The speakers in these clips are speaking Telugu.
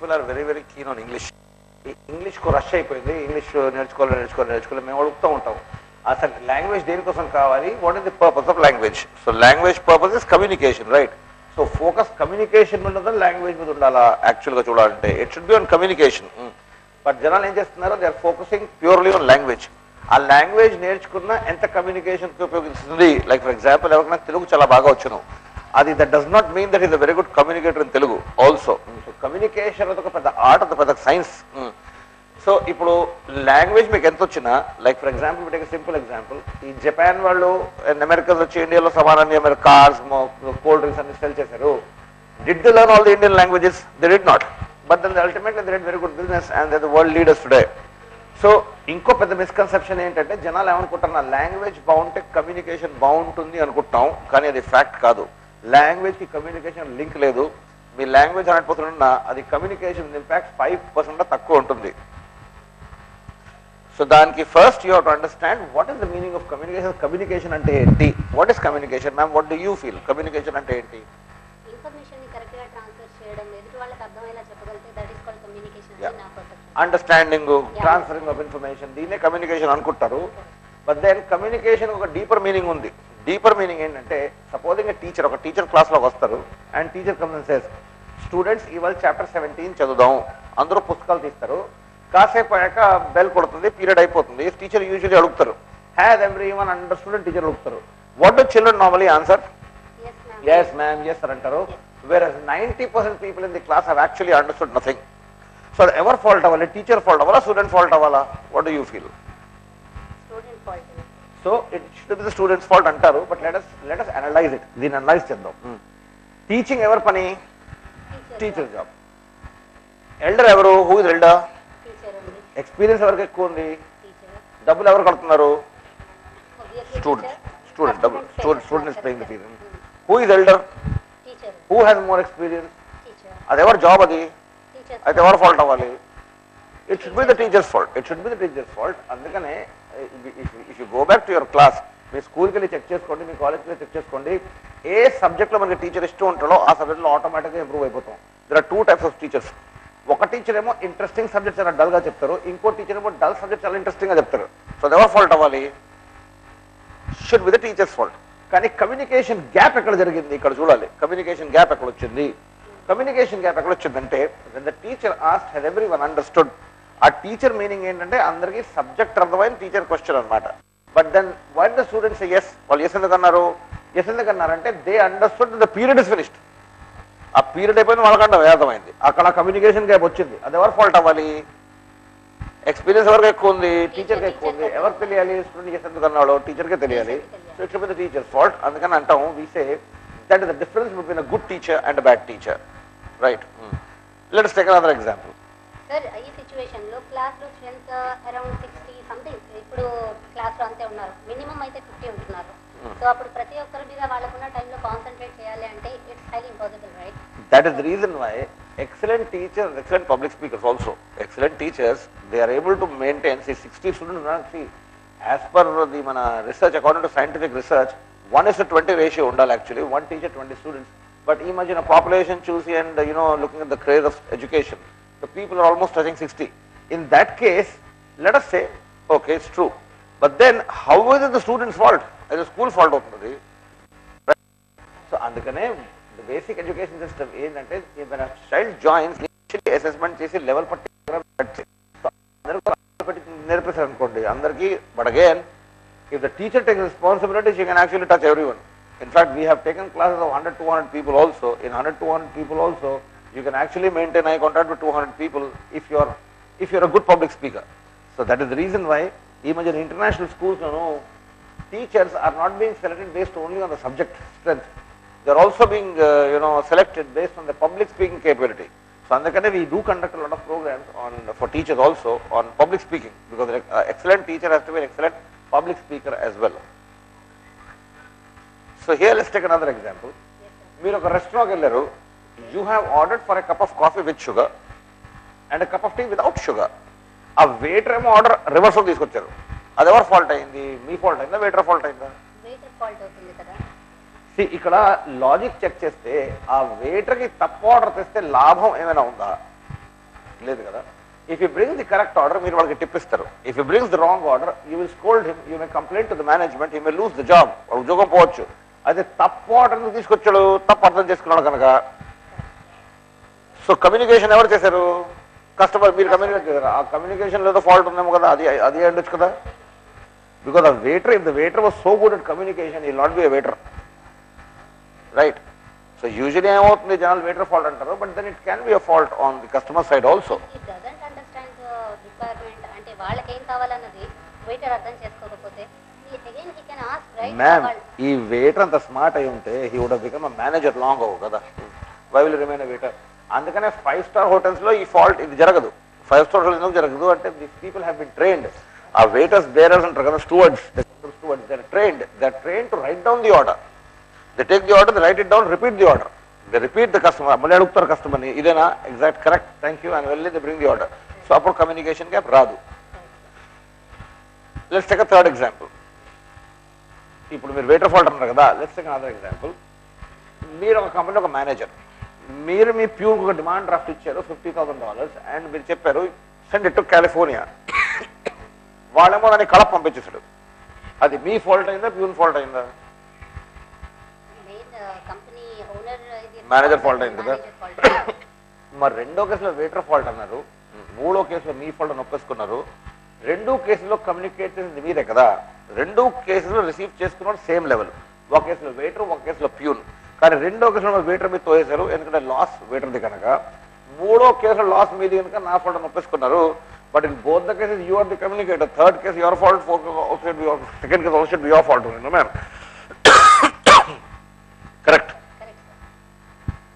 people are very very keen on English. English కు రష్ అయిపోయింది, ఇంగ్లీష్ నేర్చుకోవాలి మేము అడుగుతూ ఉంటాం. అసలు లాంగ్వేజ్ దేనికోసం కావాలి? What is the purpose of language? So language purpose is communication, right? So focus communication మీద ఉందా లాంగ్వేజ్ మీద ఉండాలా? యాక్చువల్గా చూడాలంటే it should be on communication. But జనాలు ఏం చేస్తున్నారు? They are focusing purely on language. ఆ లాంగ్వేజ్ నేర్చుకున్న ఎంత కమ్యూనికేషన్కి ఉపయోగిస్తుంది? లైక్ ఫర్ ఎగ్జాంపుల్ ఎవరికైనా తెలుగు చాలా బాగా వచ్చును, అది that does not mean that is a very good communicator in Telugu also. So communication అనేది ఒక పెద్ద ఆర్ట్, ఒక పెద్ద సైన్స్. సో ఇప్పుడు లాంగ్వేజ్ మీకు ఎంత వచ్చినా, like for example take simple example, ఈ జపాన్ వాళ్ళు అమెరికన్స్ వచ్చి ఇండియాలో సమానంగా మీరు కార్స్, కోల్డ్ డ్రింక్స్ అన్ని సెల్ చేశారు. Did they learn all the Indian languages? They did not. But then ultimately they did very good business and they the world leaders today. So ఇంకో పెద్ద మిస్కన్సెప్షన్ ఏంటంటే జనాలు ఏమనుకుంటున్నారు, లాంగ్వేజ్ బాగుంటే కమ్యూనికేషన్ బాగుంటుంది అనుకుంటున్నాం, కానీ అది ఫ్యాక్ట్ కాదు. లాంగ్వేజ్కి కమ్యూనికేషన్ లింక్ లేదు. మీ లాంగ్వేజ్ 100% ఉన్నా అది కమ్యూనికేషన్ ఇంపాక్ట్ 5% తక్కువ ఉంటుంది. సో దానికి first you have to understand what is the meaning of communication. Communication అంటే ఏంటి? What is communication ma'am? What do you feel? Communication అంటే ఏంటి? అండర్స్టాండింగ్, ట్రాన్స్ఫరింగ్ ఆఫ్ ఇన్ఫర్మేషన్, దీన్నే కమ్యూనికేషన్ అనుకుంటారు. బట్ దెన్ కమ్యూనికేషన్ ఒక డీపర్ మీనింగ్ ఉంది. డీపర్ మీనింగ్ ఏంటంటే, సపోజింగ్ ఒక టీచర్ క్లాస్లోకి వస్తారు and teacher comes and says, students ఇవాళ చాప్టర్ 17 చదువుదాం. అందరూ పుస్తకాలు తీస్తారు. కాసేపు అయ్యాక బెల్ కొడుతుంది, పీరియడ్ అయిపోతుంది. టీచర్ యూజువల్లీ అడుగుతారు, హ్యాస్ ఎవ్రీవన్ అండర్స్టూడ్? టీచర్ అడుగుతారు. What do children normally answer? yes ma'am, yes sir అంటారు. whereas 90% people in the class have actually understood nothing. So ఎవర్ ఫాల్ట్ అవ్వాలి? టీచర్ ఫాల్ట్ అవ్వాలా, స్టూడెంట్ ఫాల్ట్ అవ్వాలా? What do you feel? Student fault. So it should be the students fault అంటారు. But let us analyse it. దీన్ని అనలైజ్ చేద్దాం. టీచింగ్ ఎవరి పని? Teacher job. ఎల్డర్ ఎవరు? Who is elder? ఎక్స్పీరియన్స్ ఎవరికి ఎక్కువ ఉంది? డబ్బులు ఎవరు కడుతున్నారు? స్టూడెంట్. డబ్బులు student is paying the fees. Who is elder? Who has more experience? అది ఎవరి జాబ్? అది అయితే ఎవరు ఫాల్ట్ అవ్వాలి? It should be the teachers fault. అందుకనే if you go back to your class, మీ స్కూల్కి వెళ్ళి చెక్ చేసుకోండి, మీ కాలేజ్కి వెళ్ళి చెక్ చేసుకోండి, ఏ సబ్జెక్ట్లో మనకి టీచర్ ఇష్టం ఉంటాడో ఆ సబ్జెక్ట్లో ఆటోమేటిక్గా ఇంప్రూవ్ అయిపోతాం. There are 2 types of teachers. ఒక టీచర్ ఏమో ఇంట్రెస్టింగ్ సబ్జెక్ట్ చాలా డల్గా చెప్తారు, ఇంకో టీచర్ ఏమో డల్ సబ్జెక్ట్ చాలా ఇంట్రెస్టింగ్గా చెప్తారు. సో అది ఎవరు ఫాల్ట్ అవ్వాలి? Should be the teachers fault. కానీ కమ్యూనికేషన్ గ్యాప్ ఎక్కడ జరిగింది ఇక్కడ చూడాలి. కమ్యూనికేషన్ గ్యాప్ ఎక్కడ వచ్చింది? కమ్యూనికేషన్ గ్యాప్ ఎక్కడ వచ్చిందంటే, when the teacher asked has everyone understood, ఆ టీచర్ మీనింగ్ ఏంటంటే అందరికీ సబ్జెక్ట్ అర్థమైన టీచర్ క్వశ్చన్ అనమాట. But then why the students yes? వాళ్ళు ఎస్ ఎందుకన్నారు? ఎస్ ఎందుకన్నారంటే they understood the period is finished. ఆ పీరియడ్ అయిపోయింది, వాళ్ళకంటే అర్థమైంది. అక్కడ కమ్యూనికేషన్ గ్యాప్ వచ్చింది. అది ఎవరు ఫాల్ట్ అవ్వాలి? ఎక్స్పీరియన్స్ ఎవరికి ఎక్కువ ఉంది? టీచర్కి ఎక్కువ ఉంది. ఎవరికి తెలియాలి? స్టూడెంట్ ఎస్ ఎందుకన్నాడో టీచర్కే తెలియాలి. So it's be the teachers fault. అందుకని అంటాం, we say that is the difference between a good teacher and a bad teacher, right? లెట్ us take another example. Sir, ఈ సిచ్యువేషన్ లో క్లాస్ లో స్ట్రెంత్ అరౌండ్ 60 సంథింగ్, ఇప్పుడు క్లాస్ లో అంతే ఉన్నారు, మినిమం అయితే 50 ఉంటున్నారు. సో అప్పుడు ప్రతి ఒక్కరి మీద వాళ్ళకున్న టైంలో కాన్సన్ట్రేట్ చేయాలి అంటే it's highly impossible, right? That is the reason why excellent teachers, excellent public speakers also, excellent teachers, they are able to maintain, see 60 students, see as per the mana research, according to scientific research, 1:20 ratio undal actually, 1 teacher 20 students. But imagine a population choosy and looking at the craze of education, the people are almost touching 60. In that case, let us say, okay, it's true. But then how is it the student's fault? Is the school fault అవుతుంది? So అందుకనే the basic education system ఏంటంటే, when a child joins, initially assessment చేసి లెవెల్ పర్టికులర్ నేర్పిస్తారు అనుకోండి అందరికీ. But again, if the teacher takes responsibility, she can actually touch everyone. In fact, we have taken classes of 100-200 people also. In 100-200 people also, you can actually maintain eye contact with 200 people if you are a good public speaker. So that is the reason why even in international schools, teachers are not being selected based only on the subject strength. They are also being selected based on the public speaking capability. So andukane we do conduct a lot of programs for teachers also on public speaking, because an excellent teacher has to be an excellent public speaker as well. So here let's take another example. మీరు ఒక రెస్టారెంట్కి వెళ్ళారు, you have ordered for a cup of coffee with sugar and a cup of tea without sugar. ఆ వెయిటర్ ఏమో ఆర్డర్ రివర్స్ లో తీసుకొచ్చారు. అది ఎవరు ఫాల్ట్ అయింది? మీ ఫాల్ట్ అయిందా, వెయిటర్ ఫాల్ట్ అయిందా? వెయిటర్ ఫాల్ట్ అవుతుంది కదా. ఇక్కడ లాజిక్ చెక్ చేస్తే ఆ వెయిటర్కి తప్పు ఆర్డర్ తెస్తే లాభం ఏమైనా ఉందా? లేదు కదా. If he brings the correct order, మీరు వాళ్ళకి టిప్ ఇస్తారు. If he brings the wrong order, you will scold him, you may complain to the management, he may lose the job. ఉద్యోగం పోవచ్చు. అదే తప్పు ఆర్డర్ తీసుకొచ్చాడు, తప్పు అర్థం చేసుకున్నాడు కనుక. సో కమ్యూనికేషన్ ఎవరు చేశారు? కస్టమర్. మీరు కమ్యూనికేట్ చేశారు. ఆ కమ్యూనికేషన్ లేదో ఫాల్ట్ ఉందేమో కదా, అది ఉండొచ్చు కదా. బికాస్ ఆ waiter, if the waiter was so good at communication, he will not be a waiter, right? So usually ఏమవుతుంది, జనాలు వెయిటర్ ఫాల్ట్ అంటారు, but then it can be a fault on the customer side also. అంటే వాళ్ళకి ఏం కావాలన్నది వెయిటర్ అర్థం చేసుకోకపోతే మ్యామ్, ఈ వెయిటర్ అంత స్మార్ట్ అయి ఉంటే he would have become a manager long అవ్వ కదా. Why will remain a waiter? అందుకనే 5-star హోటల్స్ లో ఈ ఫాల్ట్ ఇది జరగదు. 5-star హోటల్ ఎందుకు జరగదు అంటే this people have been trained. ఆ వెయిటర్స్ బేరర్స్ అంటారు కదా, stewards, they are trained to write down the order. They take the order, they write it down, repeat the order, they repeat the customer. మళ్ళీ అడుగుతారు కస్టమర్ని, ఇదేనా ఎగ్జాక్ట్ కరెక్ట్, థ్యాంక్ యూ అని వెళ్ళి they bring the order. So అప్పుడు కమ్యూనికేషన్ గ్యాప్ రాదు. Let's take a third example. ఇప్పుడు మీరు వెయిటర్ ఫాల్ట్ అన్నారు కదా, లెట్స్ టేక్ అనదర్ ఎగ్జాంపుల్. మీరు ఒక కంపెనీ ఒక మేనేజర్, మీరు మీ ప్యూన్కి ఒక డిమాండ్ డ్రాఫ్ట్ ఇచ్చారు $50,000 అండ్ మీరు చెప్పారు సెండ్ ఇట్ టు కాలిఫోర్నియా. వాళ్ళేమో దాన్ని కడప పంపించేశాడు. అది మీ ఫాల్ట్ అయిందా, ప్యూన్ ఫాల్ట్ అయిందా? మేనేజర్ ఫాల్ట్ అయింది కదా. మరి రెండో కేసులో వెయిటర్ ఫాల్ట్ అన్నారు, మూడో కేసులో మీ ఫాల్ట్ అని ఒప్పేసుకున్నారు. రెండు కేసులో కమ్యూనికేట్ చేసింది మీరే కదా. రెండు కేసులో రిసీవ్ చేసుకున్నాడు సేమ్ లెవెల్. ఒక కేసులో వెయిటర్, ఒక కేసులో ప్యూన్. కానీ రెండో కేసులో వెయిటర్ మీద తోసేశారు, ఎందుకంటే లాస్ వెయిటర్ది కనుక. మూడో కేసులో లాస్ మీది కనుక నా ఫాల్ట్ అని ఒప్పేసుకున్నారు. But in both the cases you are the communicator. Third case your fault, second case also your fault. Ma'am correct.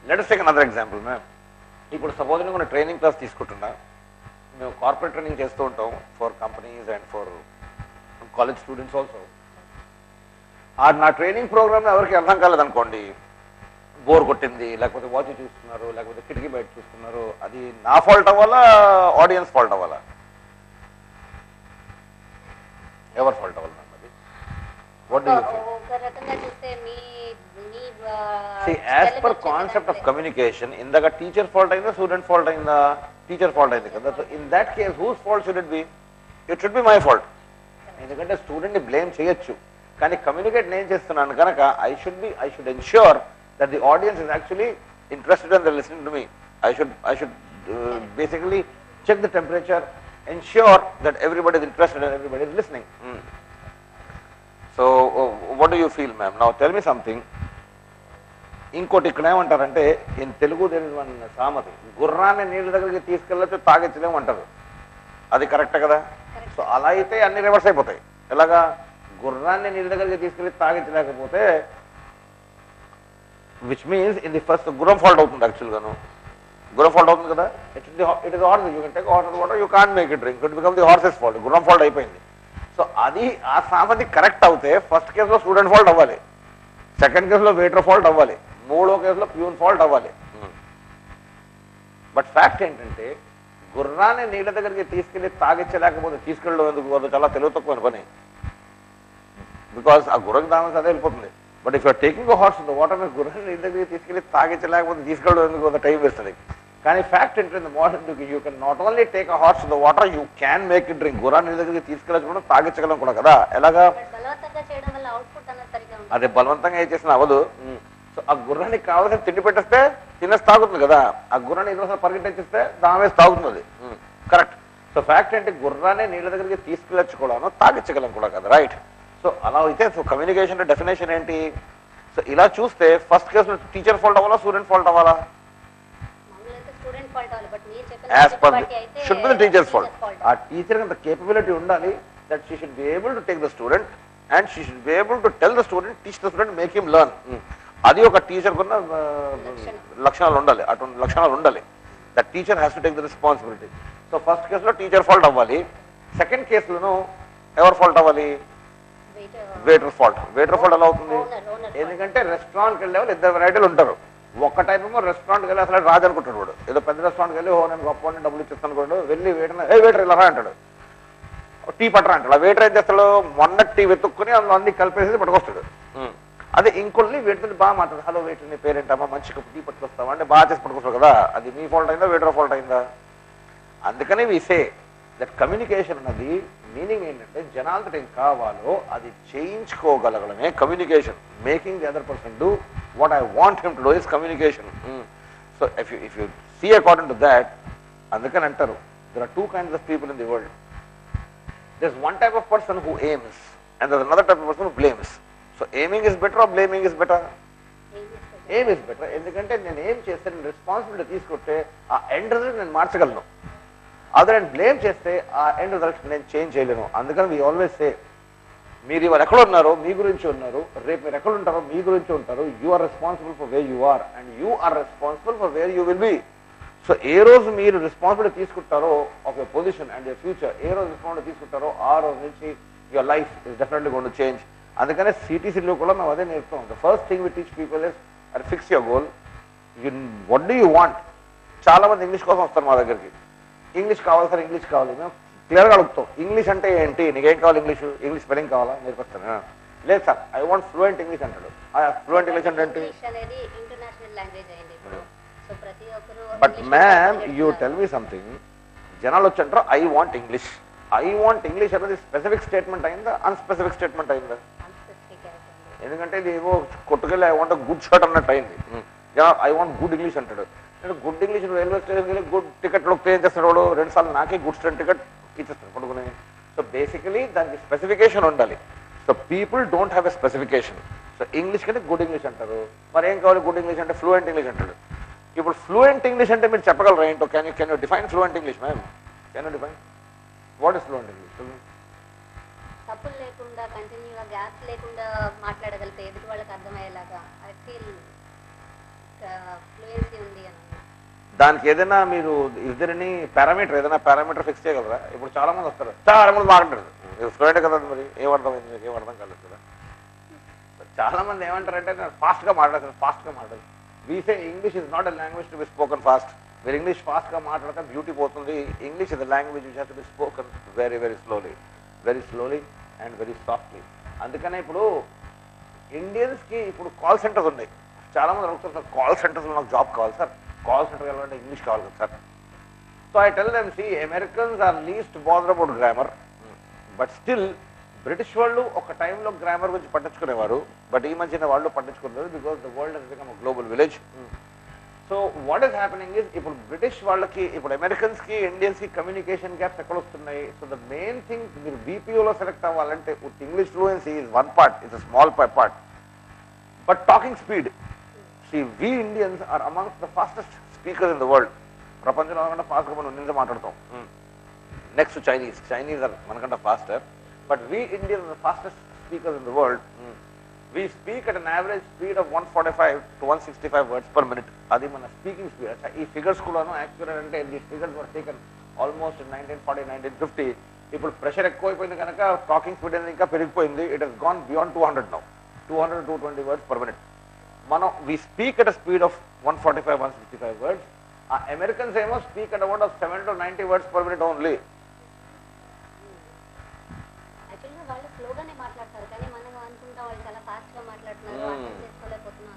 Let us take another example, ma'am. ఇప్పుడు సపోజ్ నేను ట్రైనింగ్ క్లాస్ తీసుకుంటున్నా. మేము కార్పొరేట్ ట్రైనింగ్ చేస్తూ ఉంటాం for companies and for college students also. నా ట్రైనింగ్ ప్రోగ్రామ్ ఎవరికి అర్థం కాలేదనుకోండి, బోర్ కొట్టింది, లేకపోతే వాచ్ చూస్తున్నారు, లేకపోతే కిటికీ బయట చూస్తున్నారు, అది నా ఫాల్ట్ అవ్వాలా, ఆడియన్స్ ఫాల్ట్ అవ్వాలా? ఎవరు ఫాల్ట్ అవ్వాలి? What do you think? See, as per concept of communication, ఇందాక టీచర్ ఫాల్ట్ అయిందా, స్టూడెంట్ ఫాల్ట్ అయిందా? టీచర్ ఫాల్ట్ అయింది కదా. So in that case whose fault should it be? It should be my fault. ఎందుకంటే స్టూడెంట్ని బ్లేమ్ చేయొచ్చు, కానీ కమ్యూనికేట్ నేను చేస్తున్నాను కనుక I should ensure that the audience is actually interested and they're listening to me. I should basically check the temperature, ensure that everybody is interested and everybody is listening. So what do you feel, ma'am? Now tell me something. ఇంకోటి ఇక్కడ ఏమంటారంటే, in Telugu there is one సామెత, గుర్రాన్ని నీళ్ళ దగ్గరికి తీసుకెళ్ళచ్చు, తాగించలేము అంటారు. అది కరెక్టే కదా? సో అలా అయితే అన్ని రివర్స్ అయిపోతాయి. ఎలాగా? గుర్రాన్ని నీళ్ళ దగ్గరికి తీసుకెళ్ళి తాగించలేకపోతే, which means in the first గుర్రం ఫాల్ట్ అవుతుంది. యాక్చువల్గాను గుర్రం ఫాల్ట్ అవుతుంది కదా. It is horse, you can take horse water, you can't make it drink, it become the horses fault. గుర్రం ఫాల్ట్ అయిపోయింది. సో అది ఆ సామెత కరెక్ట్ అవుతే ఫస్ట్ కేసులో స్టూడెంట్ ఫాల్ట్ అవ్వాలి, సెకండ్ కేసులో వెయిటర్ ఫాల్ట్ అవ్వాలి, మూడో కేసులో ప్యూన్ ఫాల్ట్ అవ్వాలి. బట్ ఫ్యాక్ట్ ఏంటంటే, గుర్రాన్ని నీళ్ళ దగ్గరికి తీసుకెళ్ళి తాగించలేకపోతే తీసుకెళ్ళడం ఎందుకు? చాలా తెలివి తక్కువ పని. బికాస్ ఆ గుర్రం దాని అదే వెళ్ళిపోతుంది. But if you're taking a horse in the water, మీరు గుర్రాన్ని నీళ్ళ దగ్గరికి తీసుకెళ్ళి తాగించలేకపోతే తీసుకెళ్ళడం ఎందుకు? కొంత టైం వేస్తుంది. కానీ ఫ్యాక్ట్ ఏంటంటే, modern you can not only take a horse in the water, you can make it drink. గుర్రాన్ని నీళ్ళ దగ్గరికి తీసుకెళ్ళకుండా తాగించగలం కూడా కదా. ఎలాగా? అదే బలవంతంగా ఏ చేసిన అవ్వదు. సో ఆ గుర్రానికి కావాల్సిన తిండి పెట్టేస్తే తినేసి తాగుతుంది కదా. ఆ గుర్రాన్ని ఇదో పరిగెట్టిస్తే దాని వేసి తాగుతుంది. కరెక్ట్. సో ఫ్యాక్ట్ ఏంటి, గుర్రాన్ని నీళ్ళ దగ్గరికి తీసుకెళ్ళచ్చు కూడాను, తాగించగలం కూడా కదా. రైట్. సో అలా అయితే సో కమ్యూనికేషన్ డెఫినేషన్ ఏంటి? సో ఇలా చూస్తే ఫస్ట్ కేసులో టీచర్ ఫాల్ట్ అవ్వాలా, స్టూడెంట్ ఫాల్ట్ అవ్వాలా? As per should be the teachers fault. ఆ టీచర్ అంత కేపబిలిటీ ఉండాలి that she should be able to take the student and she should be able to tell the student, teach the student, make him learn. అది ఒక టీచర్ కున్న లక్షణాలు ఉండాలి. అటువంటి లక్షణాలు ఉండాలి. That teacher has to take the responsibility. So first కేసులో టీచర్ ఫాల్ట్ అవ్వాలి, సెకండ్ కేసులోను ఎవరు ఫాల్ట్ అవ్వాలి? Waiter fault. వెయిటర్ ఫాల్ట్ ఎలా అవుతుంది? ఎందుకంటే రెస్టారెంట్కి వెళ్ళే వాళ్ళు ఇద్దరు వెరైటీలు ఉంటారు. ఒక టైప్ ఏమో రెస్టారెంట్కి వెళ్ళి అసలు రాజు అనుకుంటాడు వాడు. ఏదో పెద్ద రెస్టారెంట్కి వెళ్ళి నేను గొప్ప డబ్బులు ఇచ్చేస్తాను అనుకోండి, వెళ్ళి వెయిటర్ ఇలా రా అంటాడు, టీ పట్టరా అంటాడు. ఆ వెయిటర్ ఏం చేస్తాడు, మొన్న టీ వెతుక్కుని అందులో అన్ని కలిపేసి పట్టుకొస్తాడు. అదే ఇంకొల్ని వెయిటర్ బాగా మాట్లాడు, హలో వెయిటర్ నీ పేరేంటమ్మా, మంచి కప్పు టీ పట్టుకొస్తావా అంటే బాగా చేసి పట్టుకొస్తాడు కదా. అది మీ ఫాల్ట్ అయిందా, వెయిటర్ ఫాల్ట్ అయిందా? అందుకనే వి సే దట్ కమ్యూనికేషన్ అన్నది మీనింగ్ ఏంటంటే జనాలతో ఏం కావాలో అది చేయించుకోగలగడమే communication. Making the other person do what I want him to do is communication. So if you see according to that, అందుకని అంటారు there are two kinds of people in the world. There's one type of person who aims and there's another type of person who blames. So aiming is better or blaming is better? Aim is better. ఎందుకంటే నేను ఏం చేస్తే నేను రెస్పాన్సిబిలిటీ తీసుకుంటే ఆ ఎండ్ రిజల్ట్ నేను మార్చగలను. అదర్ అండ్ బ్లేమ్ చేస్తే ఆ ఎండ్ రిజల్ట్ నేను చేంజ్ చేయలేను. అందుకని వీ ఆల్వేస్ సే, మీరు ఇవాళ ఎక్కడ ఉన్నారో మీ గురించి ఉన్నారు, రేపు మీరు ఎక్కడ ఉంటారో మీ గురించి ఉంటారు. You are responsible for where you are and you are responsible for where you will be. So ఏ రోజు మీరు రెస్పాన్సిబిలిటీ తీసుకుంటారో of your position and your future, ఏ రోజు రెస్పాన్సిబిలిటీ తీసుకుంటారో ఆ రోజు నుంచి your life is definitely going to change. అందుకనే సిటీసీలో కూడా మేము అదే నేర్పుతాం. The first thing we teach people is and fix your goal. What do you want? చాలా మంది ఇంగ్లీష్ కోసం వస్తారు మా దగ్గరికి. ఇంగ్లీష్ కావాలి సార్, ఇంగ్లీష్ కావాలి. మేము క్లియర్గా అడుగుతాం, ఇంగ్లీష్ అంటే ఏంటి, నీకేం కావాలి, ఇంగ్లీష్ స్పెల్లింగ్ కావాలా, నేర్పిస్తాను. లేదు sir, I want fluent English అంటాడు. ఫ్లూయెంట్ ఇంగ్లీష్ అంటే ఏంటి? But ma'am you tell me something, జనాలు వచ్చి అంటారు I want English. I want English అనేది స్పెసిఫిక్ స్టేట్మెంట్ అయిందా, అన్స్పెసిఫిక్ స్టేట్మెంట్ అయిందా? ఎందుకంటే ఇది ఏవో కొట్టుకెళ్ళి ఐ వాంట్ గుడ్ షర్ట్ అన్నట్టు అయింది. ఐ వాంట్ గుడ్ ఇంగ్లీష్ అంటాడు. గుడ్ ఇంగ్లీష్ రైల్వే స్టేషన్కి వెళ్ళి గుడ్ టికెట్ లోకి ఏం చేస్తాడు వాడు, 2 సార్లు నాకే గుడ్ స్టూడెంట్ టికెట్ ఇచ్చేస్తాడు పడుకుని. సో బేసికలీ దానికి స్పెసిఫికేషన్ ఉండాలి. So people don't have a specification. So English కంటే గుడ్ ఇంగ్లీష్ అంటారు. మరి ఏం కావాలి గుడ్ ఇంగ్లీష్ అంటే? ఫ్లూయెంట్ ఇంగ్లీష్ అంటాడు. ఇప్పుడు ఫ్లూయెంట్ ఇంగ్లీష్ అంటే మీరు చెప్పగలరా ఏంటో? Can you define fluent English ma'am? Can you define what is fluent English? తప్పులు లేకుండా కంటిన్యూగా గ్యాప్స్ లేకుండా మాట్లాడగలిగితే ఎదుటి వాళ్ళకి అర్థమయ్యేలాగా ఐ ఫీల్ ఫ్లూయెన్సీ ఉంది అని. దానికి ఏదైనా మీరు ఇద్దరిని పారామీటర్ ఏదైనా పారామీటర్ ఫిక్స్ చేయగలరా? ఇప్పుడు చాలా మంది వస్తారు, చాలా మంది మాట్లాడతారు, ఫ్లూయెంట్ కదా, మరి ఏమర్థమైంది మీకు? ఏం అర్థం కాలేదు కదా. చాలా మంది ఏమంటారంటే నేను ఫాస్ట్గా మాట్లాడతాను, ఫాస్ట్గా మాట్లాడదు. We say English is not a language to be spoken fast. మీరు ఇంగ్లీష్ ఫాస్ట్గా మాట్లాడితే బ్యూటీ పోతుంది. English is the language which has to be spoken very very slowly and very softly. అందుకనే ఇప్పుడు ఇండియన్స్కి ఇప్పుడు కాల్ సెంటర్స్ ఉన్నాయి. చాలా మంది అడుగుతారు సార్ కాల్ సెంటర్స్లో నాకు జాబ్ కావాలి సార్, కాల్ సెంటర్ వెళ్ళాలంటే ఇంగ్లీష్ కావాలి కదా sir. So I tell them, see Americans are least bother about grammar, but still British వాళ్ళు ఒక టైంలో గ్రామర్ గురించి పట్టించుకునేవారు, బట్ ఈ మధ్యన వాళ్ళు పట్టించుకున్నారు because the world has become global village. So what is happening is, ఇప్పుడు బ్రిటిష్ వాళ్ళకి, ఇప్పుడు అమెరికన్స్కి ఇండియన్స్కి కమ్యూనికేషన్ గ్యాప్స్ ఎక్కడ వస్తున్నాయి? సో ద మెయిన్ థింగ్, మీరు బీపీఓలో సెలెక్ట్ అవ్వాలంటే English fluency is one part, it's a small part, but talking speed. See, we Indians are amongst the fastest speakers in the world. ప్రపంచంలో మనకంటే ఫాస్ట్గా మనం నిజం మాట్లాడతాం. నెక్స్ట్ చైనీస్ ఆర్ మనకంటే faster, but we Indians are the fastest speakers in the world. We speak at an average speed of 145 to 165 words per minute. అది మన స్పీకింగ్ స్పీడ్. ఈ ఫిగర్స్ కూడాను యాక్చువల్ అంటే these figures were taken almost 1940, 1950. ఇప్పుడు ప్రెషర్ ఎక్కువైపోయింది కనుక టాకింగ్ స్పీడ్ అనేది ఇంకా పెరిగిపోయింది. It has gone beyond 200 now, 200 to 220 words per minute. మనం we speak at a speed of 145, 165 words. ఆ అమెరికన్స్ ఏమో speak at about 70 to 90 words per minute only. యాక్చువల్గా వాళ్ళు స్లోగానే మాట్లాడతారు, కానీ మనం అనుకుంటాం వాళ్ళు చాలా ఫాస్ట్గా మాట్లాడుతున్నారు, అర్థం చేసుకోలేకపోతున్నాం.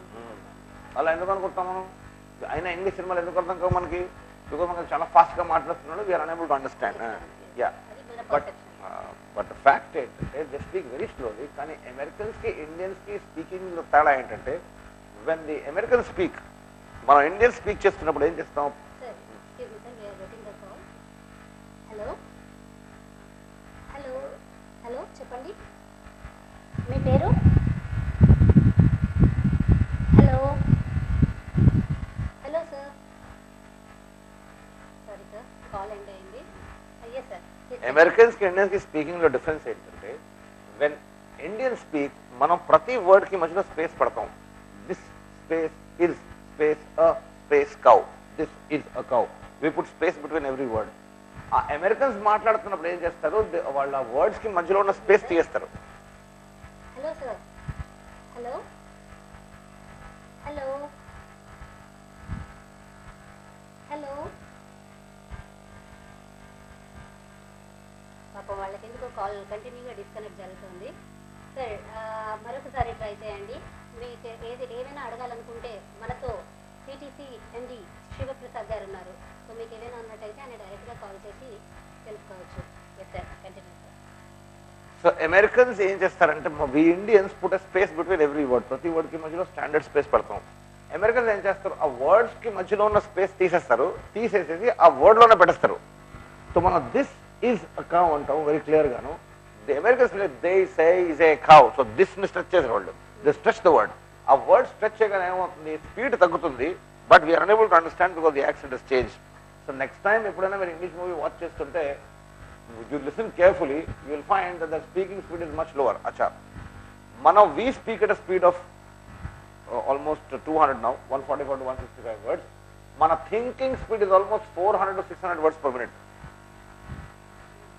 అలా ఎందుకు అనుకుంటాం మనం? అయినా ఇంగ్లీష్ సినిమాలు ఎందుకు అర్థం కావు మనకి? బికాజ్ మనకి చాలా ఫాస్ట్గా మాట్లాడుతున్నాడు, we're unable to understand. Yeah, but fact ఏంటంటే దే స్పీక్ వెరీ స్లోలీ. కానీ అమెరికన్స్కి ఇండియన్స్కి స్పీకింగ్ తేడా ఏంటంటే, when the Americans speak, మనం ఇండియన్ స్పీక్ చేస్తున్నప్పుడు ఏం చేస్తాం? హలో చెప్పండి, మీ పేరు? Hello sir, sorry sir call end అయింది. అయ్యే సార్, అమెరికన్స్కి ఇండియన్స్కి స్పీకింగ్లో డిఫరెన్స్ ఏంటంటే, వెన్ ఇండియన్ స్పీక్ మనం ప్రతి వర్డ్కి మధ్యలో స్పేస్ పడతాం. This space is space a space cow. This is a cow. We put space between every word. ఆ అమెరికన్స్ మాట్లాడుతున్నప్పుడు ఏం చేస్తారు, వాళ్ళ వర్డ్స్ కి మధ్యలో ఉన్న స్పేస్ తీయేస్తారు. Hello sir, hello hello hello, పాపం వాళ్ళకి ఎందుకో కాల్ కంటిన్యూగా డిస్కనెక్ట్ జరుగుతుంది. సార్ మరొకసారి ట్రై చేయండి. మీకు ఏదైనా అడగాలనుకుంటే మనతో సిటీసీ ఎండి శివప్రసాద్ గారు ఉన్నారు. సో మీకు ఏదైనా ఉన్నట్టయితే ఆయన డైరెక్ట్గా కాల్ చేసి తెలుసుకోవచ్చు. Yes sir, continue sir. So Americans ఏం చేస్తారంటే we Indians put a space between every word, ప్రతి వర్డ్కి మధ్యలో స్టాండర్డ్ స్పేస్ పెడతాం. అమెరికన్స్ ఏం చేస్తారు, ఆ వర్డ్స్కి మధ్యలో ఉన్న స్పేస్ తీసేసేసి ఆ వర్డ్లోనే పెట్టేస్తారు. సో మనం దిస్ ఈజ్ అ కౌ అంటాం వెరీ క్లియర్గాను. The Americans they say is a cow. So దిస్ని స్ట్రెచ్ చేసే వాళ్ళు, ది స్ట్రెచ్ ద వర్డ్. ఆ వర్డ్ స్ట్రెచ్ చేయగానే ఏమవుతుంది, స్పీడ్ తగ్గుతుంది. But we are unable to understand because the accent is change. So next time ఎప్పుడైనా మీరు ఇంగ్లీష్ మూవీ వాచ్ చేస్తుంటే you listen carefully, you will find that the speaking speed is much lower. Acha, we speak at a speed of almost 200 now, 144 to 165 words. Mana thinking speed is almost 400 to 600 words per minute.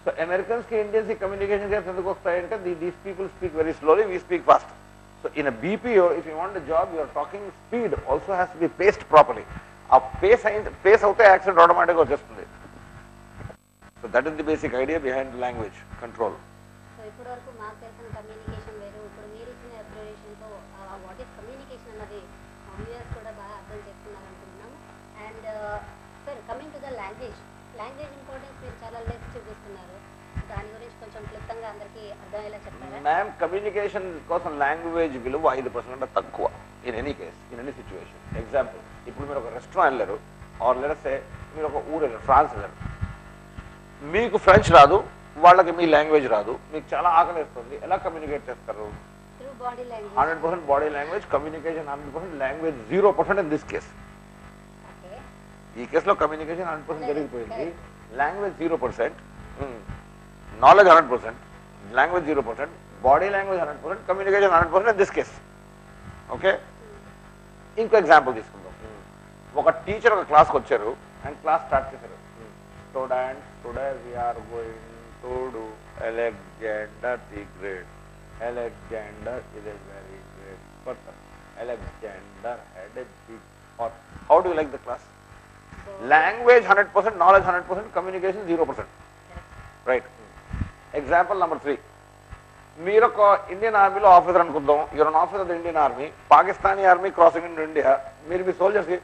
So Americans ki Indians ki communication gaps enduku vastayante, these people speak very slowly, we speak fast. So in a BPO, if you want a job, your talking speed also has to be paced properly. A pace avute accent automatic ga vachestundi. So that is the basic idea behind language control. So ఇప్పటి వరకు మాకు తెలిసిన కమ్యూనికేషన్ వేరు, ఇప్పుడు మీరు ఇచ్చిన అబ్జర్వేషన్తో వాట్ ఈస్ కమ్యూనికేషన్ అన్నది వ్యూయర్స్ కూడా బాగా అర్థం చేసుకున్నారు అనుకుంటున్నాము. And sir, coming to the language importance మీరు చాలా లెస్ చూపిస్తున్నారు. దాని గురించి కొంచెం క్లుప్తంగా అందరికీ అర్థమయ్యేలా చెప్తారా? మ్యామ్, కమ్యూనికేషన్ కోసం లాంగ్వేజ్ విలువ 5% తక్కువ in any case, in any situation. Example, ఇప్పుడు మీరు ఒక రెస్టారెంట్ వెళ్ళారు, ఆర్ లెట్స్ మీరు ఒక ఊరు వెళ్ళారు, ఫ్రాన్స్ వెళ్ళారు. మీకు ఫ్రెంచ్ రాదు, వాళ్ళకి మీ లాంగ్వేజ్ రాదు, మీకు చాలా ఆకలిస్తుంది, ఎలా కమ్యూనికేట్ చేస్తారు? 100% body language, communication 100%, language 0% in this case. ఈ కేసులో కమ్యూనికేషన్ 100% జరిగిపోయింది, language 0%, knowledge 100%, language 0%, body language 100%, communication 100% in this case. Okay, ఇంకో ఎగ్జాంపుల్ తీసుకుందాం. ఒక టీచర్ ఒక క్లాస్కి వచ్చారు అండ్ క్లాస్ స్టార్ట్ చేశారు. Students, today we are going to do Alexander the Great. Alexander is a very great person. Alexander had a big heart. How do you like the class? Language 100%, knowledge 100%, communication 0%. Right. Example number 3. మీరు ఒక ఇండియన్ ఆర్మీలో ఆఫీసర్ అనుకుందాం. You're an officer of the Indian army. Pakistani army crossing in India. మీరు మీ సోల్జర్స్కి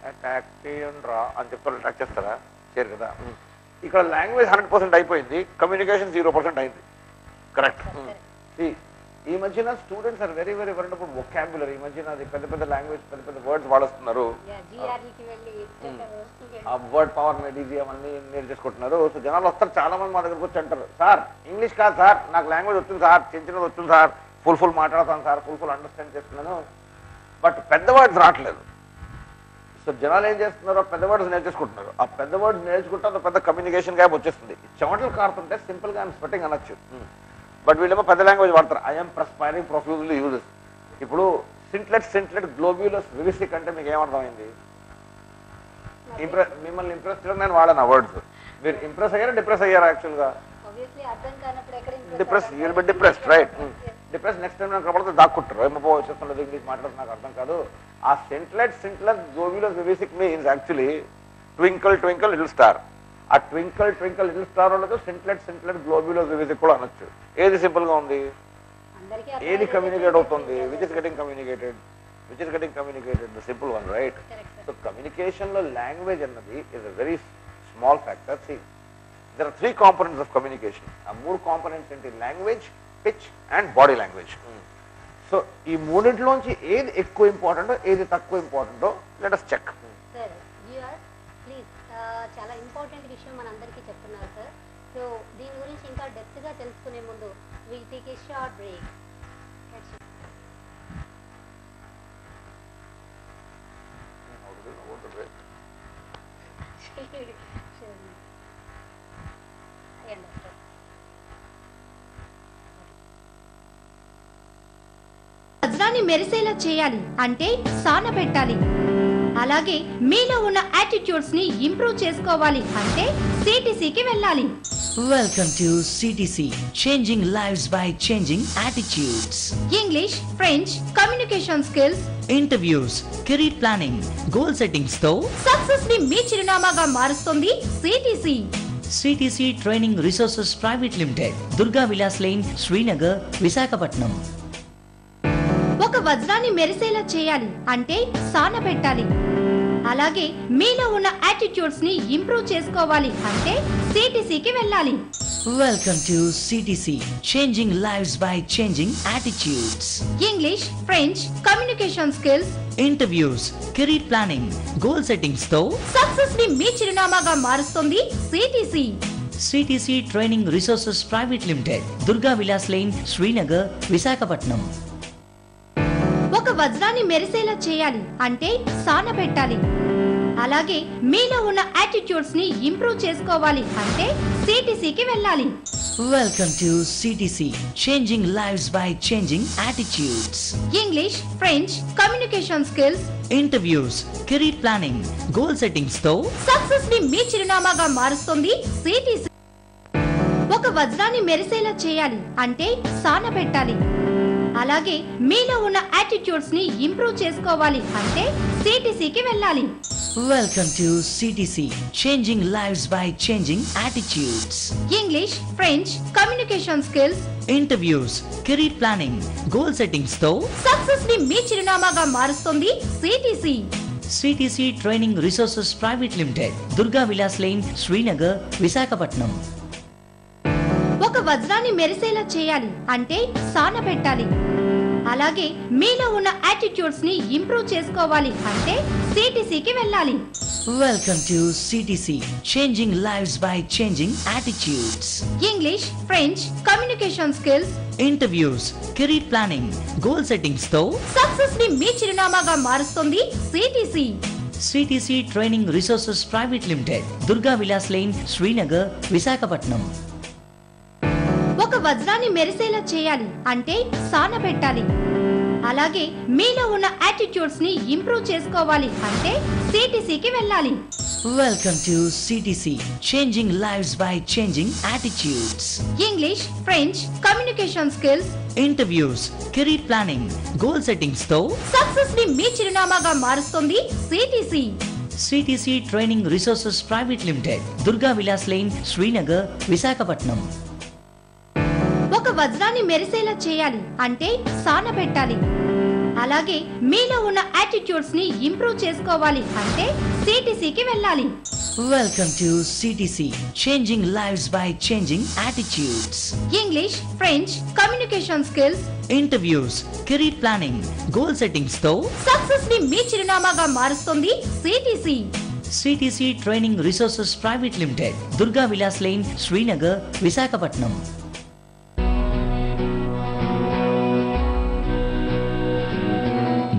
అటాక్ చేయండి రా అని చెప్తారు, అటాక్ చేస్తారా? చేయరు కదా. ఇక్కడ లాంగ్వేజ్ 100% అయిపోయింది, కమ్యూనికేషన్ 0% అయింది. కరెక్ట్. ఈ మధ్యన students are very very worried about vocabulary. ఈ మధ్యన అది పెద్ద పెద్ద లాంగ్వేజ్, పెద్ద పెద్ద వర్డ్స్ వాడుస్తున్నారు. ఆ వర్డ్ పవర్ మెడిజీ అవన్నీ నేర్చేసుకుంటున్నారు. సో జనాలు వస్తారు, చాలా మంది మా దగ్గరకు వచ్చి అంటారు, సార్ ఇంగ్లీష్ కాదు సార్, నాకు లాంగ్వేజ్ వచ్చింది సార్, చిన్నది వచ్చింది సార్, ఫుల్ మాట్లాడతాను సార్, ఫుల్ అండర్స్టాండ్ చేస్తున్నాను, బట్ పెద్ద వర్డ్స్ రావట్లేదు. సో జనాలు ఏం చేస్తున్నారు, పెద్ద వర్డ్స్ నేర్చేసుకుంటున్నారు. ఆ పెద్ద వర్డ్స్ నేర్చుకుంటే అది పెద్ద కమ్యూనికేషన్ గ్యాప్ వచ్చేస్తుంది. చెమటలు కారుతుంటే సింపుల్గా ఐఎమ్ స్వెటింగ్ అనొచ్చు, బట్ వీళ్ళేమో పెద్ద లాంగ్వేజ్ వాడతారు. I'm perspiring profusely uses. ఇప్పుడు సింట్లెట్ గ్లోబ్యులస్ వివిసిక్ అంటే మీకు ఏమర్థమైంది? మిమ్మల్ని ఇంప్రెస్ చేయడం నేను వాడాను ఆ వర్డ్స్. మీరు ఇంప్రెస్ అయ్యారా, డిప్రెస్ అయ్యారా? యాక్చువల్గా depress, you will be depressed, right? Depress next time నాకు కనపడితే దాక్కుంటారు, ఏమో వచ్చేస్తున్నది ఇంగ్లీష్ మాట్లాడుతుంది నాకు అర్థం కాదు. ఆ scintillate globulus vivific means actually twinkle little star. ఆ ట్వింకిల్ లిటిల్ స్టార్ ఉండదు, సింట్లెట్ గ్లోబ్యులస్ వివిసిక్ కూడా అనొచ్చు. ఏది సింపుల్ గా ఉంది? ఏది కమ్యూనికేట్ అవుతుంది? Which is getting communicated, the simple one, right? So communication లో లాంగ్వేజ్ అన్నది is a very small factor. See, there are 3 components of communication. ఆ 3 components ఏంటి? Language, pitch and body language. So ఈ మూడింటిలోంచి ఏది ఎక్కువ ఇంపార్టెంటో, ఏది తక్కువ ఇంపార్టెంటో let us check. Sir, please, చాలా ఇంపార్టెంట్ విషయం మనందరికీ చెప్తున్నారు సార్. సో దీని గురించి ఇంకా డెప్త్గా తెలుసుకునే ముందు we'll take a short break. వజ్రాన్ని మెరిసేలా చేయాలి అంటే సాన పెట్టాలి. అలాగే మీలో ఉన్న యాటిట్యూడ్స్ ని ఇంప్రూవ్ చేసుకోవాలి అంటే సిటిసికి వెళ్ళాలి. Welcome to CTC, changing lives by changing attitudes. English, French, communication skills, interviews, career planning, goal settings తో సక్సెస్ ని మీ చిరునామాగా మారుస్తుంది CTC. CTC Training Resources Private Limited, Durga Vilas lane, Srinagar, Visakhapatnam. ఒక వజ్రాన్ని మెరిసేలా చేయాలి అంటే సాన పెట్టాలి. అలాగే మీలో ఉన్న యాటిట్యూడ్స్ ని ఇంప్రూవ్ చేసుకోవాలి అంటే సిటిసికి వెళ్ళాలి. Welcome to CTC, changing lives by changing attitudes. English, French, communication skills, Interviews, career planning, goal settings తో సక్సెస్ ని మీ చిరునామాగా మారుస్తుంది CTC. CTC training resources private limited, Durga Vilas lane, Srinagar, Visakhapatnam. ఒక వజ్రాన్ని మెరిసేలా చేయాలి అంటే సానబెట్టాలి. అలాగే మీలో ఉన్న యాటిట్యూడ్స్ ని ఇంప్రూవ్ చేసుకోవాలి అంటే సిటిసికి వెళ్ళాలి. Welcome to CTC, changing lives by changing attitudes. English, French, communication skills, Interviews, career planning, goal settings తో సక్సెస్ ని మీ చిరునామాగా మారుస్తుంది సిటిసి. ఒక వజ్రాన్ని మెరిసేలా చేయాలి అంటే సానబెట్టాలి. అలాగే మీలో ఉన్న యాటిట్యూడ్స్ ని ఇంప్రూవ్ చేసుకోవాలి అంటే సిటిసికి వెళ్ళాలి. Welcome to CTC, changing lives by changing attitudes. English, French, communication skills, Interviews, career planning, goal settings తో సక్సెస్ ని మీ చిరునామాగా మారుస్తుంది CTC. CTC training resources private limited, Durga Vilas lane, Srinagar, Visakhapatnam. ఒక వజ్రాన్ని మెరిసేలా చేయాలి అంటే సానబెట్టాలి. అలాగే మీలో ఉన్న యాటిట్యూడ్స్ ని ఇంప్రూవ్ చేసుకోవాలి అంటే సిటిసికి వెళ్ళాలి. Welcome to CTC, changing lives by changing attitudes. English, French, communication skills, Interviews, career planning, goal settings తో సక్సెస్ ని మీ చిరునామాగా మారుస్తుంది CTC. CTC training resources private limited, Durga Vilas lane, Srinagar, Visakhapatnam. ఒక వజ్రాన్ని మెరిసేలా చేయాలి అంటే సానబెట్టాలి. అలాగే మీలో ఉన్న యాటిట్యూడ్స్ ని ఇంప్రూవ్ చేసుకోవాలి అంటే సిటిసికి వెళ్ళాలి. Welcome to CTC, changing lives by changing attitudes. English, French, communication skills, Interviews, career planning, goal settings తో సక్సెస్ ని మీ చిరునామాగా మారుస్తుంది CTC. CTC training resources private limited, Durga Vilas lane, Srinagar, Visakhapatnam. ఒక వజ్రాన్ని మెరిసేలా చేయాలి అంటే సానబెట్టాలి. అలాగే మీలో ఉన్న యాటిట్యూడ్స్ ని ఇంప్రూవ్ చేసుకోవాలి అంటే సిటిసికి వెళ్ళాలి. Welcome to CTC, changing lives by changing attitudes. English, French, communication skills, Interviews, career planning, goal settings తో సక్సెస్ ని మీ చిరునామాగా మారుస్తుంది CTC. CTC training resources private limited, Durga Vilas lane, Srinagar, Visakhapatnam.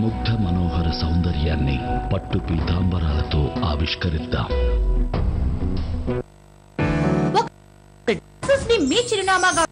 ముగ్ధ మనోహర సౌందర్యాన్ని పట్టు పీతాంబరాలతో ఆవిష్కరిద్దాం. సక్సెస్ ని మీ చిరునామాగా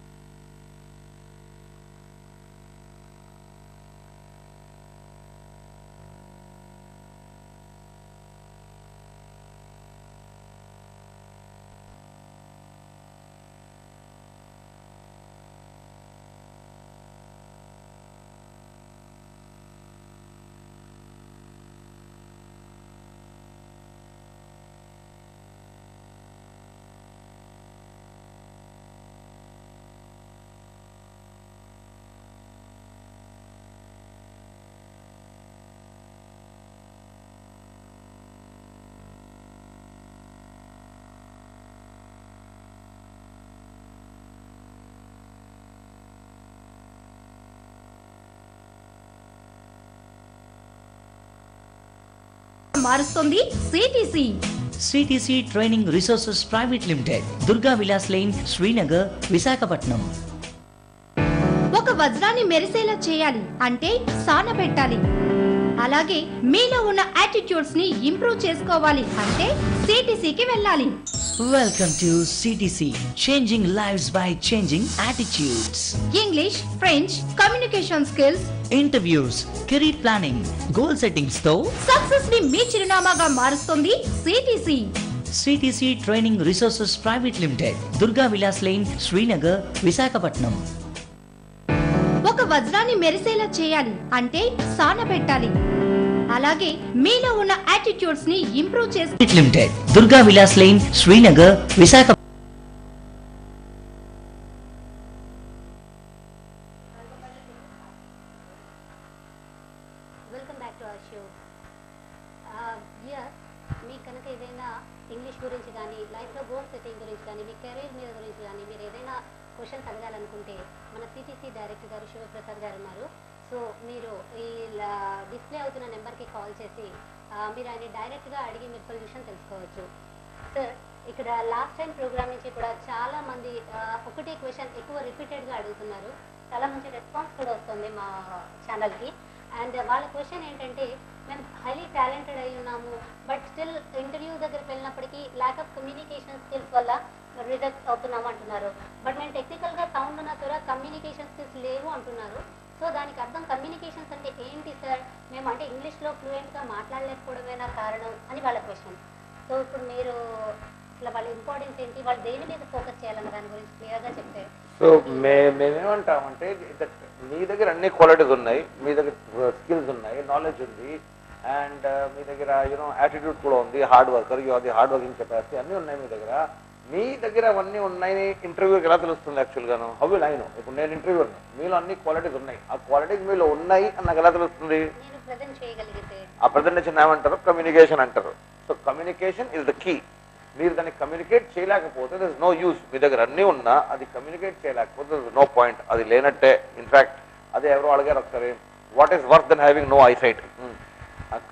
మారుస్తుంది CTC. CTC training resources private limited, Durga Vilas lane, Srinagar, Visakhapatnam. ఒక వజ్రాన్ని మెరిసేలా చేయాలి అంటే సానబెట్టాలి. అలాగే మీలో ఉన్న యాటిట్యూడ్స్ ని ఇంప్రూవ్ చేసుకోవాలి అంటే సిటిసికి వెళ్ళాలి. Welcome to CTC, changing lives by changing attitudes. English, French, communication skills, Interviews, career planning, goal settings తో సక్సెస్ ని మీ చిరునామాగా మారుస్తుంది CTC. CTC training resources private limited, Durga Vilas lane, Srinagar, Visakhapatnam. ఒక వజ్రాన్ని మెరిసేలా చేయాలి అంటే సానబెట్టాలి. అలాగే మీలో ఉన్న యాటిట్యూడ్స్ ని ఇంప్రూవ్ చేసుకోవాలి. Limited, Durga Vilas lane, Srinagar, Visakha. Welcome back to our show. Here me career మీద గురించి కానీ మీరు ఏదైనా క్వశ్చన్స్ అడగాలనుకుంటే మన సిటీసీ డైరెక్టర్ గారు శివప్రసాద్ గారు ఉన్నారు. సో మీరు ఈ డిస్ప్లే అవుతున్న నెంబర్కి కాల్ చేసి మీరు ఆయన డైరెక్ట్గా అడిగి మీరు సొల్యూషన్ తెలుసుకోవచ్చు. సార్, ఇక్కడ లాస్ట్ టైం ప్రోగ్రామ్ నుంచి కూడా చాలా మంది ఒకటే క్వశ్చన్ ఎక్కువ రిపీటెడ్గా అడుగుతున్నారు. చాలా మంచి రెస్పాన్స్ కూడా వస్తుంది మా ఛానల్కి. అండ్ వాళ్ళ క్వశ్చన్ ఏంటంటే, మేము హైలీ టాలెంటెడ్ అయి ఉన్నాము, బట్ స్టిల్ ఇంటర్వ్యూ దగ్గరికి వెళ్ళినప్పటికీ ల్యాక్ ఆఫ్ కమ్యూనికేషన్ స్కిల్స్ వల్ల రిజెక్ట్ అవుతున్నాము అంటున్నారు. బట్ మేము టెక్నికల్గా సౌండ్ ఉన్నా కూడా కమ్యూనికేషన్ స్కిల్స్ లేవు అంటున్నారు. సో దానికి అర్థం కమ్యూనికేషన్స్ అంటే ఏంటి సార్? మేము అంటే ఇంగ్లీష్లో ఫ్లూయెంట్గా మాట్లాడలేకపోవడమేనా కారణం అని వాళ్ళ క్వశ్చన్. సో ఇప్పుడు మీరు అసలు వాళ్ళ ఇంపార్టెన్స్ ఏంటి, వాళ్ళు దేని మీద ఫోకస్ చేయాలన్న దాని గురించి క్లియర్గా చెప్తే. సో మేమేమంటామంటే, మీ దగ్గర అన్ని క్వాలిటీస్ ఉన్నాయి, మీ దగ్గర స్కిల్స్ ఉన్నాయి, నాలెడ్జ్ ఉంది, అండ్ మీ దగ్గర యూనో యాటిట్యూడ్ కూడా ఉంది, hard worker, you are the hard working capacity అన్నీ ఉన్నాయి మీ దగ్గర. మీ దగ్గర అవన్నీ ఉన్నాయి, ఇంటర్వ్యూకి ఎలా తెలుస్తుంది యాక్చువల్గాను? How will I know? ఇప్పుడు నేను ఇంటర్వ్యూ మీలో అన్ని క్వాలిటీస్ ఉన్నాయి, ఆ క్వాలిటీస్ మీలో ఉన్నాయి అని నాకు ఎలా తెలుస్తుంది? ఆ ప్రజెంటేషన్ ఏమంటారు? కమ్యూనికేషన్ అంటారు. So communication is the key. మీరు దాన్ని కమ్యూనికేట్ చేయలేకపోతే దర్ ఇస్ నో యూస్. మీ దగ్గర అన్నీ ఉన్నా అది కమ్యూనికేట్ చేయలేకపోతే దర్ ఇస్ నో పాయింట్, అది లేనట్టే. ఇన్ఫ్యాక్ట్ అదే ఎవరో అడిగారు ఒకసారి, what is worse than having no eyesight?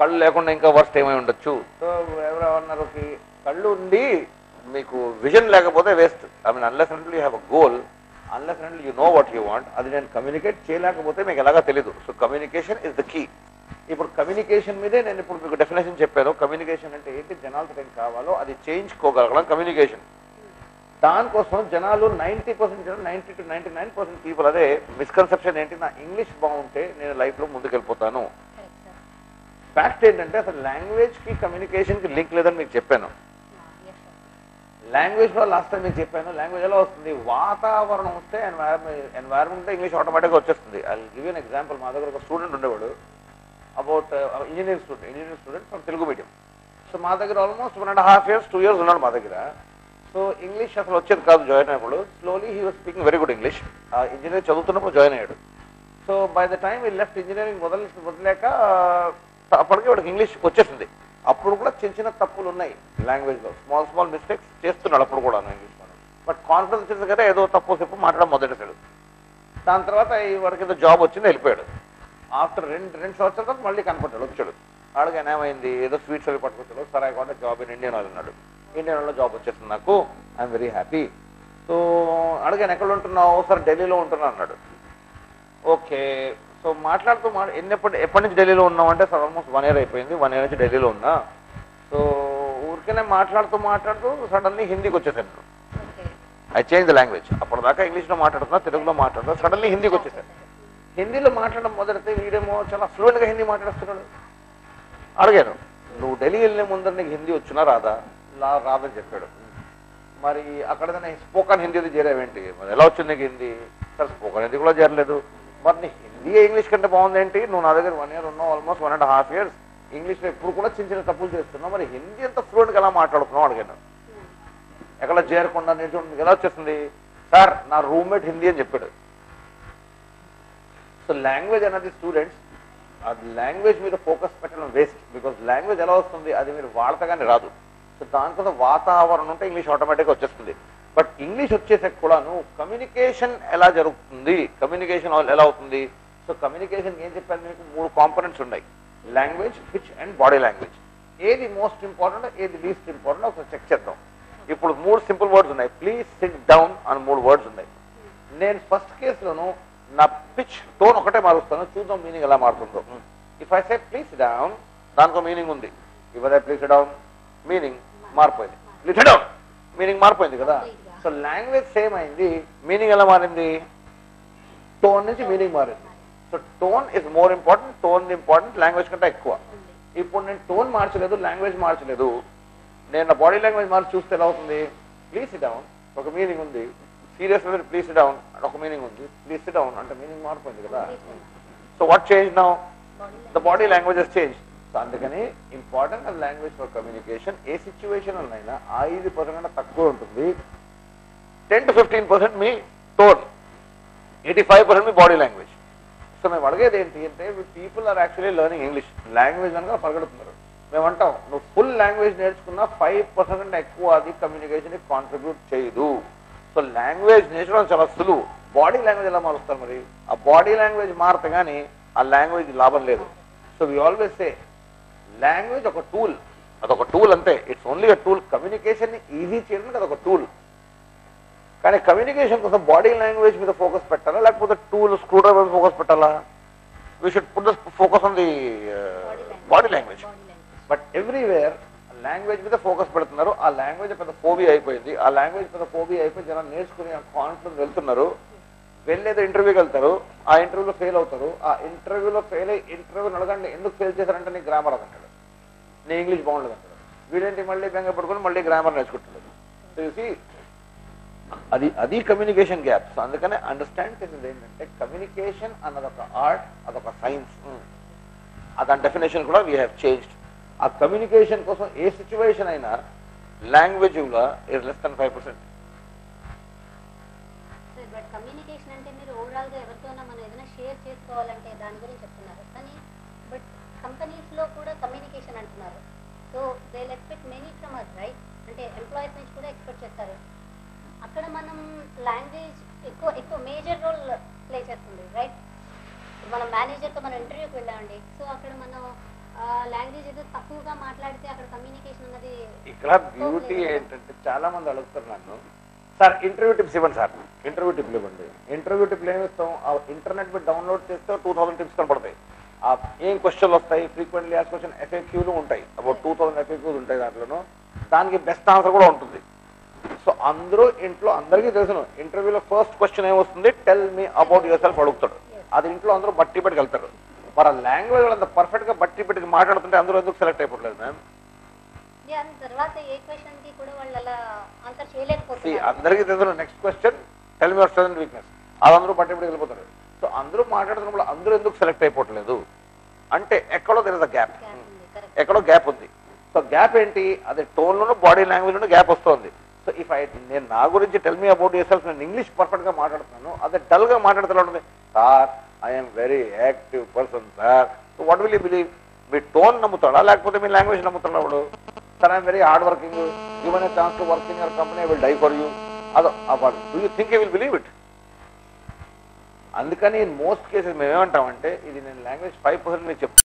కళ్ళు లేకుండా ఇంకా వర్స్ట్ ఏమై ఉండొచ్చు. సో ఎవరో అన్నారు, కళ్ళు ఉండి మీకు విజన్ లేకపోతే waste. I mean unless and you have a goal, unless and you know what you want, అది నేను కమ్యూనికేట్ చేయలేకపోతే మీకు ఎలాగా తెలీదు. So communication is the key. ఇప్పుడు కమ్యూనికేషన్ మీదే నేను ఇప్పుడు మీకు డెఫినేషన్ చెప్పాను. కమ్యూనికేషన్ అంటే ఏంటి, జనాలతో ఏం కావాలో అది చేయించుకోగలగడం కమ్యూనికేషన్. దానికోసం జనాలు 90% 90 to 99% పీపుల్ అదే మిస్కన్సెప్షన్ ఏంటి, నా ఇంగ్లీష్ బాగుంటే నేను లైఫ్లో ముందుకెళ్ళిపోతాను. ఫ్యాక్ట్ ఏంటంటే అసలు లాంగ్వేజ్కి కమ్యూనికేషన్కి లింక్ లేదని మీకు చెప్పాను. లాంగ్వేజ్లో లాస్ట్ టైం మీకు చెప్పాను, లాంగ్వేజ్ ఎలా వస్తుంది? వాతావరణం వస్తే ఎన్వైరన్మెంట్ ఇంగ్లీష్ ఆటోమేటిక్గా వచ్చేస్తుంది. I give an example. మా దగ్గర ఒక స్టూడెంట్ ఉండేవాడు, about engineering student from Telugu medium. So మా దగ్గర ఆల్మోస్ట్ 1.5 years 2 years ఉన్నాడు మా దగ్గర. సో ఇంగ్లీష్ అసలు వచ్చేది కాదు జాయిన్ అయినప్పుడు. Slowly he was speaking very good English. Engineering చదువుతున్నప్పుడు జాయిన్ అయ్యాడు. సో బై ద టైమ్ ఈ లెఫ్ట్ ఇంజనీరింగ్ వదిలేక అప్పటికి వాడికి ఇంగ్లీష్ వచ్చేసింది. అప్పుడు కూడా చిన్న చిన్న తప్పులు ఉన్నాయి లాంగ్వేజ్లో, స్మాల్ మిస్టేక్స్ చేస్తున్నాడు అప్పుడు కూడా ఇంగ్లీష్. బట్ కాన్ఫిడెన్స్ వచ్చింది కదా, ఏదో తప్పు చెప్పు మాట్లాడడం మొదలెట్టాడు. దాని తర్వాత ఈ వాడికి ఏదో జాబ్ వచ్చింది, వెళ్ళిపోయాడు. ఆఫ్టర్ రెండు సంవత్సరాల తర్వాత మళ్ళీ కనపడ్డాడు, వచ్చాడు. అడిగాను ఏమైంది, ఏదో స్వీట్స్ అవి పట్టుకొచ్చాడు. సరే కూడా జాబ్ ఇన్ ఇండియన్ ఆయిల్ అన్నాడు. ఇండియన్ ఆయిల్లో జాబ్ వచ్చేసింది నాకు, ఐఎమ్ వెరీ హ్యాపీ. సో అడిగాను ఎక్కడ ఉంటున్నావు? సార్ ఢిల్లీలో ఉంటున్నా అన్నాడు. ఓకే. సో మాట్లాడుతూ ఎప్పటి నుంచి ఢిల్లీలో ఉన్నావు అంటే, సార్ ఆల్మోస్ట్ 1 year అయిపోయింది, 1 year నుంచి ఢిల్లీలో ఉన్నా. సో ఊరికనే మాట్లాడుతూ సడన్లీ హిందీకి వచ్చేసాను. I change the language. అప్పటిదాకా ఇంగ్లీష్లో మాట్లాడుతున్నా, తెలుగులో మాట్లాడుతున్నా, సడన్లీ హిందీకి వచ్చేసాను. హిందీలో మాట్లాడడం మొదలైతే వీడేమో చాలా ఫ్లూయెంట్గా హిందీ మాట్లాడుతున్నాడు. అడిగాను, నువ్వు ఢిల్లీ వెళ్ళే ముందర నీకు హిందీ వచ్చినా రాదని చెప్పాడు. మరి అక్కడ స్పోకన్ హిందీ చేరావేంటి? మరి ఎలా వచ్చింది నీకు హిందీ? సరే స్పోకన్ హిందీ కూడా చేరలేదు. మరి నీ హిందీ ఇంగ్లీష్ కంటే బాగుందేంటి? నువ్వు నా దగ్గర 1 year ఉన్నావు, ఆల్మోస్ట్ 1.5 years. ఇంగ్లీష్లో ఎప్పుడు కూడా చిన్న చిన్న తప్పులు చేస్తున్నావు, మరి హిందీ ఎంత ఫ్లూయెంట్గా ఎలా మాట్లాడుతున్నావు అడిగాను. ఎక్కడ చేరకుండా నేర్చుకుంటుంది ఎలా వచ్చేస్తుంది? సార్ నా రూమ్మేట్ హిందీ అని చెప్పాడు. సో లాంగ్వేజ్ అనేది స్టూడెంట్స్, అది లాంగ్వేజ్ మీద ఫోకస్ పెట్టడం వేస్ట్. బికాజ్ లాంగ్వేజ్ ఎలా వస్తుంది, అది మీరు వాడతగానే రాదు. సో దానికోసం వాతావరణం ఉంటే ఇంగ్లీష్ ఆటోమేటిక్గా వచ్చేస్తుంది. బట్ ఇంగ్లీష్ వచ్చేసరికి కూడాను కమ్యూనికేషన్ ఎలా జరుగుతుంది, కమ్యూనికేషన్ ఎలా అవుతుంది? సో కమ్యూనికేషన్ ఏం చెప్పాను మీకు, 3 components ఉన్నాయి, language, speech and body language. ఏది మోస్ట్ ఇంపార్టెంట్, ఏది లీస్ట్ ఇంపార్టెంట్ ఒకసారి చెక్ చేద్దాం. ఇప్పుడు 3 simple words ఉన్నాయి. ప్లీజ్ సిట్ డౌన్ అని 3 words ఉన్నాయి. నేను ఫస్ట్ కేసులోను నా పిచ్ టోన్ ఒకటే మారుస్తాను, చూద్దాం మీనింగ్ ఎలా మారుతుందో. If I say please down, దానికో మీనింగ్ ఉంది. If I please down, meaning మారిపోయింది. ప్లీజ్ డౌన్ మీనింగ్ మారిపోయింది కదా. సో లాంగ్వేజ్ సేమ్ అయింది, మీనింగ్ ఎలా మారింది? టోన్ నుంచి మీనింగ్ మారింది. So tone is more important, tone important language కంటే ఎక్కువ. ఇప్పుడు నేను టోన్ మార్చలేదు, లాంగ్వేజ్ మార్చలేదు, నేను నా బాడీ లాంగ్వేజ్ మార్చి చూస్తే ఎలా అవుతుంది? ప్లీజ్ డౌన్ ఒక మీనింగ్ ఉంది, సీరియస్ ప్లీజ్ డౌన్ ఒక మీనింగ్ ఉంది, ప్లీజ్ డౌన్ అంటే మీనింగ్ మారిపోయింది కదా. So what change now? The body language has change. So అందుకని important of language for communication. ఏ సిచ్యువేషన్ అయినా 5% కన్నా తక్కువ ఉంటుంది. 10 to 15% మీ టోన్, 85% మీ బాడీ లాంగ్వేజ్. సో మేము అడిగేది ఏంటి అంటే, people are actually learning English, language అనగా పరిగెడుతున్నారు. మేమంటాం నువ్వు ఫుల్ లాంగ్వేజ్ నేర్చుకున్నా 5% కంటే ఎక్కువ అది కమ్యూనికేషన్కి కాంట్రిబ్యూట్ చేయదు. సో లాంగ్వేజ్ నేర్చుకోవడం చాలా సులువు. బాడీ లాంగ్వేజ్ ఎలా మారుస్తారు మరి? ఆ బాడీ లాంగ్వేజ్ మారితే కానీ ఆ లాంగ్వేజ్ లాభం లేదు. So we always say language ఒక టూల్, అదొక టూల్ అంతే. It's only a tool. Communication easy చేయడానికి అదొక టూల్. కానీ కమ్యూనికేషన్ కోసం బాడీ లాంగ్వేజ్ మీద ఫోకస్ పెట్టాలా లేకపోతే టూల్ స్క్రూ డ్రైవర్ మీద ఫోకస్ పెట్టాలా? We should put the focus on the body language. But everywhere language మీద ఫోకస్ పెడుతున్నారు. ఆ లాంగ్వేజ్ పెద్ద ఫోబియా అయిపోయింది. ఆ లాంగ్వేజ్ పెద్ద ఫోబియా అయిపోయి జనం నేర్చుకుని కాన్ఫిడెన్స్ వెళ్తున్నారు. వెళ్ళేదో ఇంటర్వ్యూకి వెళ్తారు, ఆ ఇంటర్వ్యూలో ఫెయిల్ అవుతారు. ఆ ఇంటర్వ్యూలో ఫెయిల్ అయ్యి ఇంటర్వ్యూని అడగండి ఎందుకు ఫెయిల్ చేశారంటే నీ గ్రామర్ అదంటాడు, నీ ఇంగ్లీష్ బాగుండదు అంటాడు. వీడేంటి మళ్ళీ బెంగ పడుకొని మళ్ళీ గ్రామర్ నేర్చుకుంటున్నాడు. సో చూసి అది కమ్యూనికేషన్ గ్యాప్. సో అందుకనే అండర్స్టాండ్ చేసింది ఏంటంటే కమ్యూనికేషన్ అన్నది ఒక ఆర్ట్, అదొక సైన్స్. దాని డెఫినేషన్ కూడా వీ హ్యావ్ చేంజ్డ్. ఆ కమ్యూనికేషన్ కోసం ఏ సిచ్యువేషన్ అయినా లాంగ్వేజ్లో is less than 5%. But communication అంటే మీరు ఓవరాల్గా ఎవరితోనైనా మనం ఏదైనా షేర్ చేసుకోవాలంటే దాని గురించి చెప్తున్నారు. కానీ బట్ కంపెనీస్లో కూడా కమ్యూనికేషన్ అంటున్నారు. So they expect many from us, right? అంటే ఎంప్లాయీస్ నుంచి కూడా ఎక్స్పెక్ట్ చేస్తారు. అక్కడ మనం లాంగ్వేజ్ ఎక్కువ మేజర్ రోల్ ప్లే చేస్తుంది, రైట్? మనం మేనేజర్తో మనం ఇంటర్వ్యూకి వెళ్ళామండి. సో అక్కడ మనం లాంగ్వేజ్ ఏదో తక్కువగా మాట్లాడితే అక్కడ కమ్యూనికేషన్ అన్నది. ఇక్కడ బ్యూటీ ఏంటంటే చాలా మంది అడుగుతారు నన్ను, సార్ ఇంటర్వ్యూ టిప్స్ ఇవ్వండి సార్, ఇంటర్వ్యూ టిప్లు ఇవ్వండి. ఇంటర్వ్యూ టిప్లు ఏమి ఇస్తాం? ఆ ఇంటర్నెట్ మీద డౌన్లోడ్ చేస్తే 2000 టిప్స్ కనపడతాయి. ఏం క్వశ్చన్లు వస్తాయి, ఫ్రీక్వెంట్లీ ఆస్క్డ్ క్వశ్చన్ FAQలు ఉంటాయి, అబౌట్ 2000 FAQs ఉంటాయి. దాంట్లోనూ దానికి బెస్ట్ ఆన్సర్ కూడా ఉంటుంది. సో అందరూ ఇంట్లో అందరికీ తెలుసును ఇంటర్వ్యూలో ఫస్ట్ క్వశ్చన్ ఏమొస్తుంది, tell me about your self అడుగుతాడు. అది ఇంట్లో అందరూ బట్టి పెట్టుకు వెళ్తారు. మరి ఆ లాంగ్వేజ్ అంత పర్ఫెక్ట్ గా బట్టి పెట్టుకు మాట్లాడుతుంటే అందరూ ఎందుకు సెలెక్ట్ అయిపోవట్లేదు మ్యామ్? తర్వాత ఏ క్వశ్చన్ కి కూడా వాళ్ళు అలా ఆన్సర్ చేయలేకపోతున్నారు. అందరికీ తెలుసు next question tell me your strength and weakness, అది అందరూ బట్టి పెట్టుకు వెళ్ళిపోతారు. సో అందరూ మాట్లాడుతున్నప్పుడు అందరూ ఎందుకు సెలెక్ట్ అయిపోవట్లేదు అంటే ఎక్కడో తెలియదు గ్యాప్, ఎక్కడో గ్యాప్ ఉంది. సో గ్యాప్ ఏంటి? అదే టోన్లోనూ బాడీ లాంగ్వేజ్లోనూ గ్యాప్ వస్తుంది. సో ఇఫ్ నేను నా గురించి tell me about yourself, నేను ఇంగ్లీష్ పర్ఫెక్ట్ గా మాట్లాడుతున్నాను, అదే డల్ గా మాట్లాడుతూ ఉంటుంది, sir I'm very active person sir. So what will you believe? మీ టోన్ నమ్ముతాడా లేకపోతే మీ లాంగ్వేజ్ నమ్ముతాడా? వాడు sir I'm very hard working, given a chance to work in your company I will die for you, అదో do you think I will believe it? అందుకని ఇన్ మోస్ట్ కేసెస్ మేము ఏమంటామంటే ఇది నేను లాంగ్వేజ్ 5% మీకు చెప్తాను.